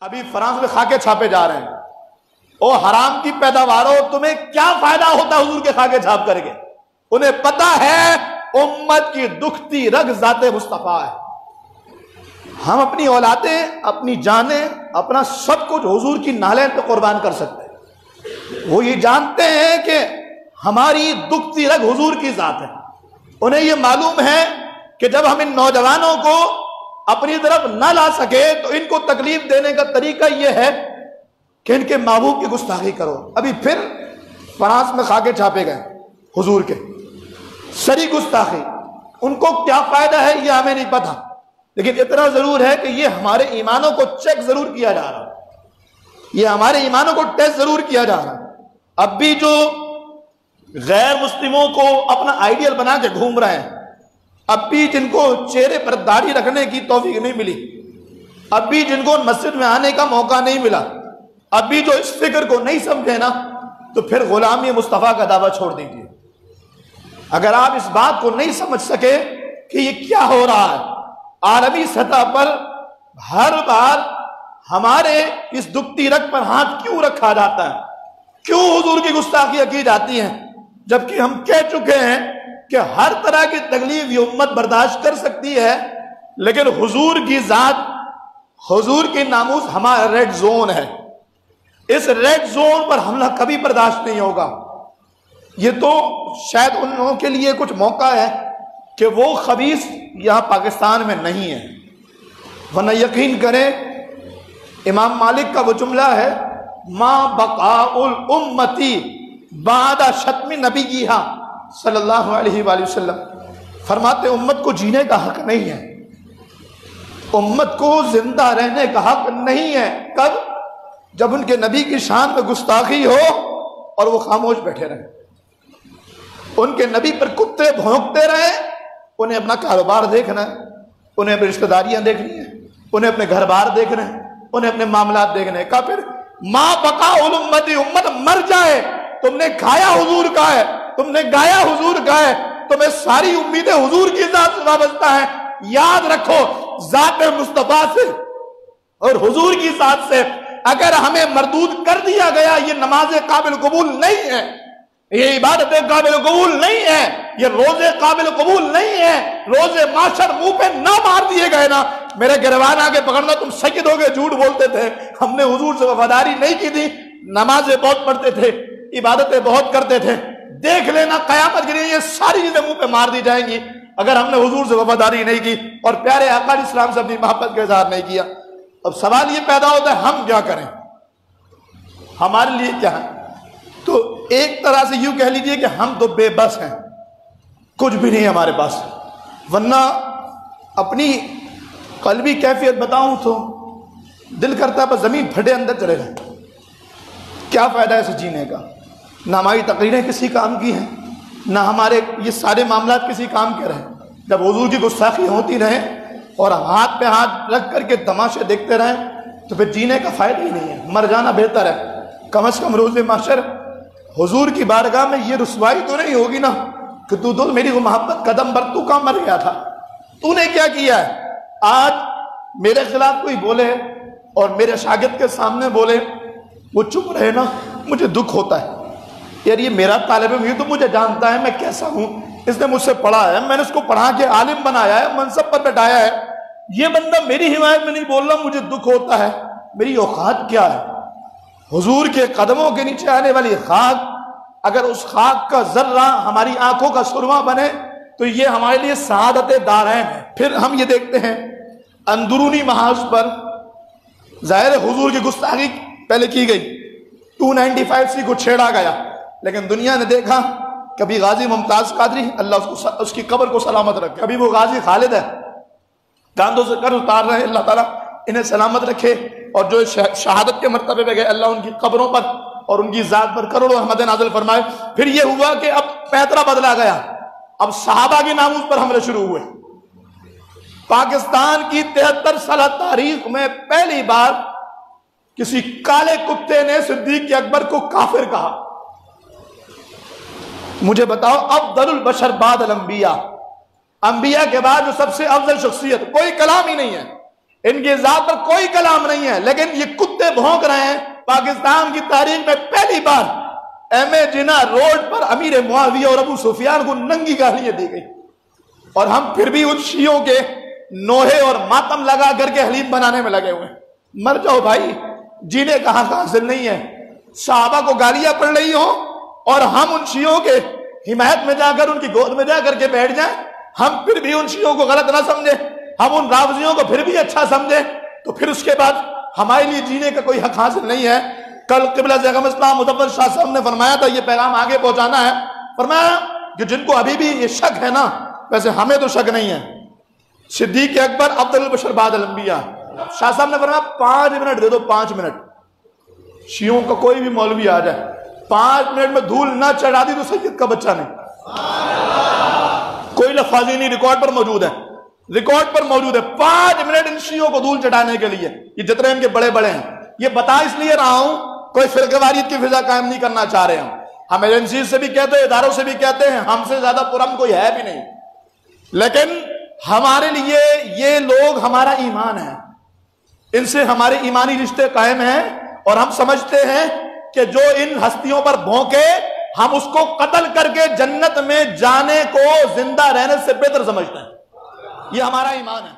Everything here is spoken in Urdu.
ابھی فرانس میں خاکے چھاپے جا رہے ہیں، او حرام کی پیداواروں، تمہیں کیا فائدہ ہوتا حضور کے خاکے چھاپ کر کے؟ انہیں پتا ہے امت کی دکھتی رگ ذات مصطفیٰ ہے۔ ہم اپنی اولادیں، اپنی جانیں، اپنا سب کچھ حضور کی نالین پہ قربان کر سکتے ہیں۔ وہ یہ جانتے ہیں کہ ہماری دکھتی رگ حضور کی ذات ہے۔ انہیں یہ معلوم ہے کہ جب ہم ان نوجوانوں کو اپنی طرف نہ لا سکے تو ان کو تکلیف دینے کا طریقہ یہ ہے کہ ان کے محبوب کی گستاخی کرو۔ ابھی پھر فرانس میں خاکے چھاپے گئے حضور کے، سری گستاخی۔ ان کو کیا فائدہ ہے یہ ہمیں نہیں پتا، لیکن اتنا ضرور ہے کہ یہ ہمارے ایمانوں کو چیک ضرور کیا جا رہا ہے، یہ ہمارے ایمانوں کو ٹیسٹ ضرور کیا جا رہا ہے۔ اب بھی جو غیر مسلموں کو اپنا آئیڈیل بنا کے گھوم رہے ہیں، اب بھی جن کو چہرے پر داڑھی رکھنے کی توفیق نہیں ملی، اب بھی جن کو مسجد میں آنے کا موقع نہیں ملا، اب بھی جو اس فکر کو نہیں سمجھے نا، تو پھر غلامی مصطفیٰ کا دعویٰ چھوڑ دیجیے۔ اگر آپ اس بات کو نہیں سمجھ سکے کہ یہ کیا ہو رہا ہے عالمی سطح پر، ہر بار ہمارے اس دکھتی رگ پر ہاتھ کیوں رکھا جاتا ہے، کیوں حضور کی گستاخیاں کی جاتی ہیں، جبکہ ہم کہہ چکے ہیں کہ ہر طرح کی تکلیف یہ امت برداشت کر سکتی ہے، لیکن حضور کی ذات، حضور کی ناموس ہمارا ریڈ زون ہے۔ اس ریڈ زون پر حملہ کبھی برداشت نہیں ہوگا۔ یہ تو شاید ان لوگوں کے لیے کچھ موقع ہے کہ وہ خبیث یہاں پاکستان میں نہیں ہے، ورنہ یقین کریں امام مالک کا وہ جملہ ہے، ما بقاء الامتی بعد شتم نبیہا صلی اللہ علیہ وآلہ وسلم، فرماتے امت کو جینے کا حق نہیں ہے، امت کو زندہ رہنے کا حق نہیں ہے۔ کب؟ جب ان کے نبی کی شان میں گستاخی ہو اور وہ خاموش بیٹھے رہیں، ان کے نبی پر کتے بھونکتے رہے، انہیں اپنا کاروبار دیکھنا ہے، انہیں اپنی رشتہ داریاں دیکھنی ہیں، انہیں اپنے گھر بار دیکھنے ہیں، انہیں اپنے معاملات دیکھنے ہیں۔ کہا پھر ما بقاء الامتی، امت مر جائے، تم نے کھایا حضور کا ہے، تم نے گایا حضور کا ہے، تمہیں ساری امیدیں حضور کی ذات سے وابستہ ہیں۔ یاد رکھو ذات مصطفیٰ سے اور حضور کی ذات سے اگر ہمیں مردود کر دیا گیا، یہ نماز قابل قبول نہیں ہے، یہ عبادت قابل قبول نہیں ہے، یہ روزے قابل قبول نہیں ہے، روزے معاشر منہ پہ نہ مار دیے گئے نا، میرے گروان آگے پکڑنا، تم سید ہو گئے، جھوٹ بولتے تھے، ہم نے حضور سے وفاداری نہیں کی تھی، نمازیں بہت پڑھتے تھے، عبادتیں بہت کرتے تھے، دیکھ لینا قیامت کے لیے یہ ساری چیزیں منہ پہ مار دی جائیں گی اگر ہم نے حضور سے وفاداری نہیں کی اور پیارے آقا علیہ السلام سے اپنی محبت کا اظہار نہیں کیا۔ اب سوال یہ پیدا ہوتا ہے ہم کیا کریں، ہمارے لیے کیا ہے؟ تو ایک طرح سے یوں کہہ لیجئے کہ ہم تو بے بس ہیں، کچھ بھی نہیں ہمارے پاس، ورنہ اپنی قلبی کیفیت بتاؤں تو دل کرتا ہے بس زمین پھٹے اندر چلے جائیں۔ کیا فائدہ ہے اسے جینے کا؟ نہ ہماری تقریریں کسی کام کی ہیں، نہ ہمارے یہ سارے معاملات کسی کام کے رہیں۔ جب حضور کی گستاخی ہوتی رہیں اور ہاتھ پہ ہاتھ رکھ کر کے تماشے دیکھتے رہیں تو پھر جینے کا فائدہ ہی نہیں ہے، مر جانا بہتر ہے۔ کم از کم روز محشر حضور کی بارگاہ میں یہ رسوائی تو نہیں ہوگی نا کہ تو میری وہ محبت قدم بر تو کہاں مر گیا تھا، تو نے کیا کیا ہے؟ آج میرے خلاف کوئی بولے اور میرے شاگرد کے سامنے بولے، وہ چپ رہے نا، مجھے دکھ ہوتا ہے، یار یہ میرا طالب علم، یہ تو مجھے جانتا ہے میں کیسا ہوں، اس نے مجھ سے پڑھا ہے، میں نے اس کو پڑھا کے عالم بنایا ہے، منصب پر بٹھایا ہے، یہ بندہ میری حمایت میں نہیں بول رہا، مجھے دکھ ہوتا ہے۔ میری اوقات کیا ہے؟ حضور کے قدموں کے نیچے آنے والی خاک، اگر اس خاک کا ذرہ ہماری آنکھوں کا سرما بنے تو یہ ہمارے لیے سعادت دارین ہے۔ پھر ہم یہ دیکھتے ہیں اندرونی محاذ پر ظاہر حضور کی گستاخی پہلے کی گئی، 295 کو چھیڑا گیا، لیکن دنیا نے دیکھا کبھی غازی ممتاز قادری، اللہ اس کی قبر کو سلامت رکھے، کبھی وہ غازی خالد ہے، کاندھوں سے قرض اتار رہے ہیں، اللہ تعالیٰ انہیں سلامت رکھے، اور جو شہادت کے مرتبے پہ گئے اللہ ان کی قبروں پر اور ان کی ذات پر کروڑوں رحمت نازل فرمائے۔ پھر یہ ہوا کہ اب پیترا بدلا گیا، اب صحابہ کی ناموس پر حملے شروع ہوئے۔ پاکستان کی 73 سالہ تاریخ میں پہلی بار کسی کالے کتے نے صدیق اکبر کو کافر کہا۔ مجھے بتاؤ افضل البشر بعد الانبیاء، انبیاء کے بعد جو سب سے افضل شخصیت، کوئی کلام ہی نہیں ہے، ان کی ذات پر کوئی کلام نہیں ہے، لیکن یہ کتے بھونک رہے ہیں۔ پاکستان کی تاریخ میں پہلی بار ایم اے جناح روڈ پر امیر معاویہ اور ابو سفیان کو ننگی گالیاں دی گئی، اور ہم پھر بھی ان شیعوں کے نوحے اور ماتم لگا کر کے حلیم بنانے میں لگے ہوئے۔ مر جاؤ بھائی، جینے کا حق حاصل نہیں ہے۔ صحابہ کو گالیاں پڑ رہی ہوں اور ہم ان شیعوں کے حمایت میں جا کر ان کی گود میں جا کر کے بیٹھ جائیں، ہم پھر بھی ان شیعوں کو غلط نہ سمجھیں، ہم ان رافضیوں کو پھر بھی اچھا سمجھیں، تو پھر اس کے بعد ہمارے لیے جینے کا کوئی حق حاصل نہیں ہے۔ کل قبلہ زیغم اسلام مظفر شاہ صاحب نے فرمایا تھا، یہ پیغام آگے پہنچانا ہے، فرمایا کہ جن کو ابھی بھی یہ شک ہے نا، ویسے ہمیں تو شک نہیں ہے، صدیق اکبر افضل البشر بعد الانبیاء، شاہ صاحب نے فرمایا 5 منٹ دے دو، 5 منٹ، شیعوں کا کوئی بھی مولوی آ جائے 5 منٹ میں دھول نہ چڑھا دی تو سید کا بچہ نہیں۔ کوئی لفاظی نہیں، ریکارڈ پر موجود ہے، ریکارڈ پر موجود ہے۔ 5 منٹ ان شیعوں کو دھول چڑھانے کے لیے، یہ جتنے ان کے بڑے بڑے ہیں۔ یہ بتا اس لیے رہا ہوں، کوئی فرقہ واریت کی فضا قائم نہیں کرنا چاہ رہے ہم ایجنسیز سے بھی کہتے ہیں، اداروں سے بھی کہتے ہیں، ہم سے زیادہ پرامن کوئی ہے بھی نہیں، لیکن ہمارے لیے یہ لوگ ہمارا ایمان ہے، ان سے ہمارے ایمانی رشتے قائم ہیں، اور ہم سمجھتے ہیں کہ جو ان ہستیوں پر بھونکے ہم اس کو قتل کر کے جنت میں جانے کو زندہ رہنے سے بہتر سمجھتے ہیں۔ یہ ہمارا ایمان ہے۔